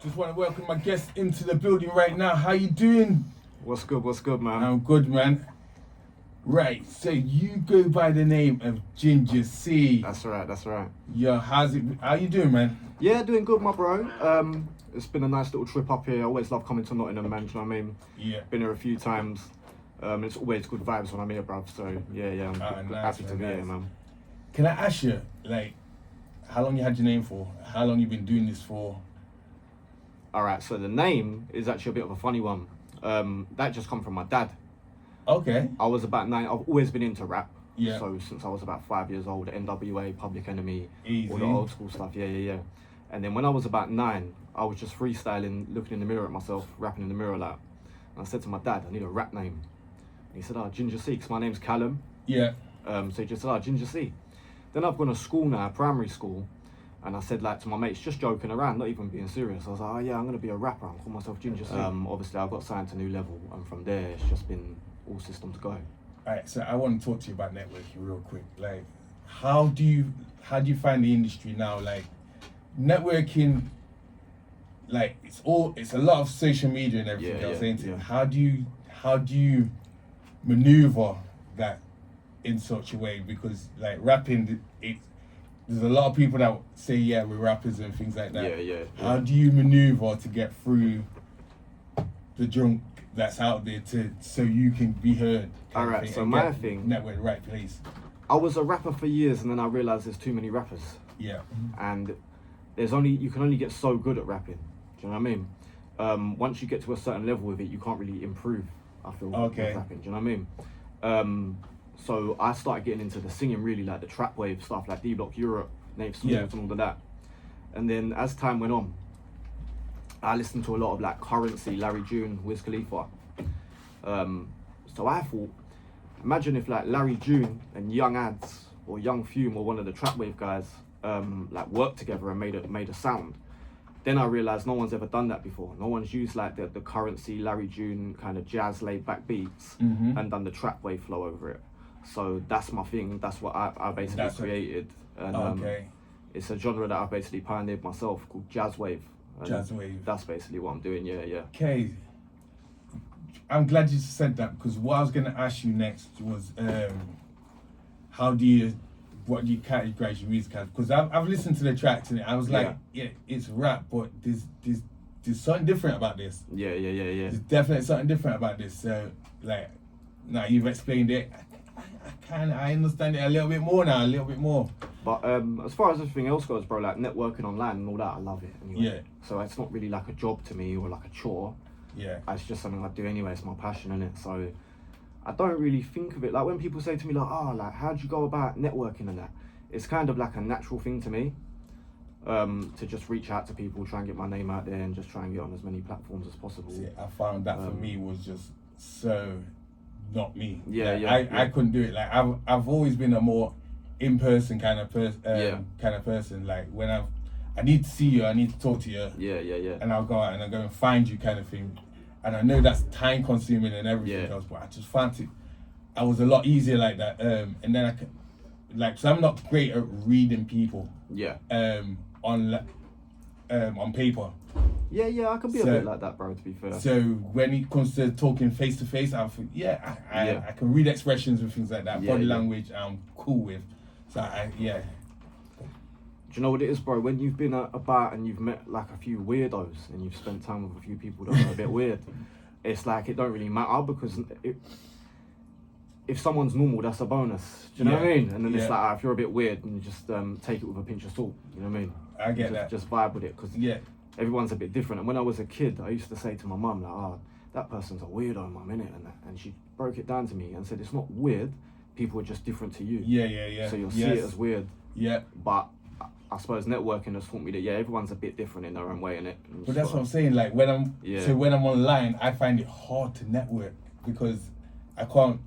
Just want to welcome my guest into the building right now. How you doing? What's good, man? I'm good, man. Right, so you go by the name of Ginga C. That's right. Yeah, how you doing, man? Yeah, doing good, my bro. It's been a nice little trip up here. I always love coming to Nottingham, man, do you know what I mean? Yeah. Been here a few times. It's always good vibes when I'm here, bruv. So, yeah, I'm happy to be here, man. Can I ask you, like, how long you had your name for? How long you been doing this for? Alright, so the name is actually a bit of a funny one. That just come from my dad. Okay. I was about 9. I've always been into rap. Yeah. So since I was about 5 years old, NWA, Public Enemy, Easy. all the old school stuff. Yeah. And then when I was about 9, I was just freestyling, looking in the mirror at myself, rapping in the mirror like. And I said to my dad, I need a rap name. And he said, Ginga C, because my name's Callum. Yeah. So he just said, Ginga C. Then I've gone to school now, primary school. And I said like to my mates, just joking around, not even being serious. I was like, oh yeah, I'm going to be a rapper. I'll call myself Ginga C. Obviously, I got signed to New Level. And from there, it's just been all systems go. Alright, so I want to talk to you about networking real quick. Like, how do you find the industry now? Like, networking, like it's a lot of social media and everything. I was saying to you, how do you maneuver that in such a way? Because like rapping, there's a lot of people that say we're rappers and things like that. Yeah. How do you maneuver to get through the junk that's out there so you can be heard? Alright, so my thing, network the right place. I was a rapper for years, and then I realized there's too many rappers. Yeah. And you can only get so good at rapping. Do you know what I mean? Once you get to a certain level with it, you can't really improve. I feel with rapping. Do you know what I mean? So I started getting into the singing, really, like the trap wave stuff, like D Block Europe, Nate Smalls, and all of that. And then as time went on, I listened to a lot of like Currency, Larry June, Wiz Khalifa. So I thought, imagine if like Larry June and Young Ads or Young Fume or one of the trap wave guys like worked together and made a sound. Then I realized no one's ever done that before. No one's used like the Currency, Larry June kind of jazz laid back beats and done the trap wave flow over it. So that's my thing. That's what I basically created. And it's a genre that I've basically pioneered myself called jazz wave. Jazz wave. That's basically what I'm doing. Yeah. Okay. I'm glad you said that, because what I was going to ask you next was what do you categorize your music as? Because I've listened to the tracks and I was like, it's rap, but there's something different about this. Yeah. There's definitely something different about this. So like, now you've explained it. I understand it a little bit more now, But as far as everything else goes, bro, like networking online and all that, I love it anyway. Yeah. So it's not really like a job to me or like a chore. Yeah. It's just something I do anyway. It's my passion, innit? So I don't really think of it like when people say to me like, how do you go about networking and that? It's kind of like a natural thing to me. To just reach out to people, try and get my name out there, and just try and get on as many platforms as possible. See, I found that for me was just so not me. I couldn't do it. Like I've always been a more in-person kind of person. Like when I need to see you, I need to talk to you. Yeah. And I'll go out and I'll go and find you kind of thing. And I know that's time consuming and everything else, but I just found I was a lot easier like that. And then I could, like, so I'm not great at reading people. Yeah. On paper. Yeah, I can be a bit like that, bro, to be fair. So when it comes to talking face to face, I think, I can read expressions and things like that. Body language, I'm cool with. So Do you know what it is, bro? When you've been about and you've met like a few weirdos and you've spent time with a few people that are a bit weird, it's like it don't really matter, because if someone's normal, that's a bonus. Do you know what I mean? And then it's like, if you're a bit weird, and you just take it with a pinch of salt. You know what I mean? I get that. Just vibe with it, because everyone's a bit different. And when I was a kid, I used to say to my mum, like, that person's a weirdo, mum, innit? And she broke it down to me and said, it's not weird. People are just different to you. Yeah. So you'll see it as weird. Yeah. But I suppose networking has taught me that everyone's a bit different in their own way, innit? But that's what I'm saying. Like when I'm online, I find it hard to network because I can't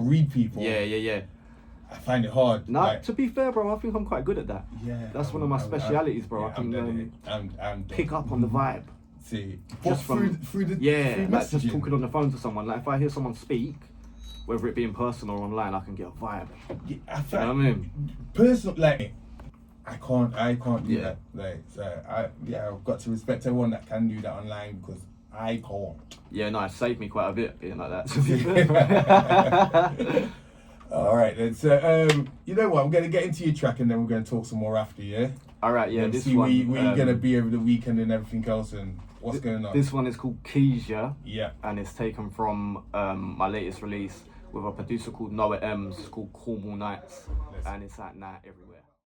read people. Yeah. I find it hard. To be fair, bro, I think I'm quite good at that. Yeah. That's one of my specialities, bro. I can I'm pick up on the vibe. See, just through the like just talking on the phone to someone. Like if I hear someone speak, whether it be in person or online, I can get a vibe. Yeah, you know what I mean? Personal, like I can't do that. Like, so I've got to respect everyone that can do that online because I can't. Yeah, no, it saved me quite a bit being like that. To be fair. All right, then. So, you know what? I'm going to get into your track and then we're going to talk some more after, yeah? All right, yeah. And this see one. where you're going to be over the weekend and everything else and what's going on. This one is called Keisha. Yeah. And it's taken from my latest release with a producer called Noah M's. It's called Cornwall Nights. And it's at night everywhere.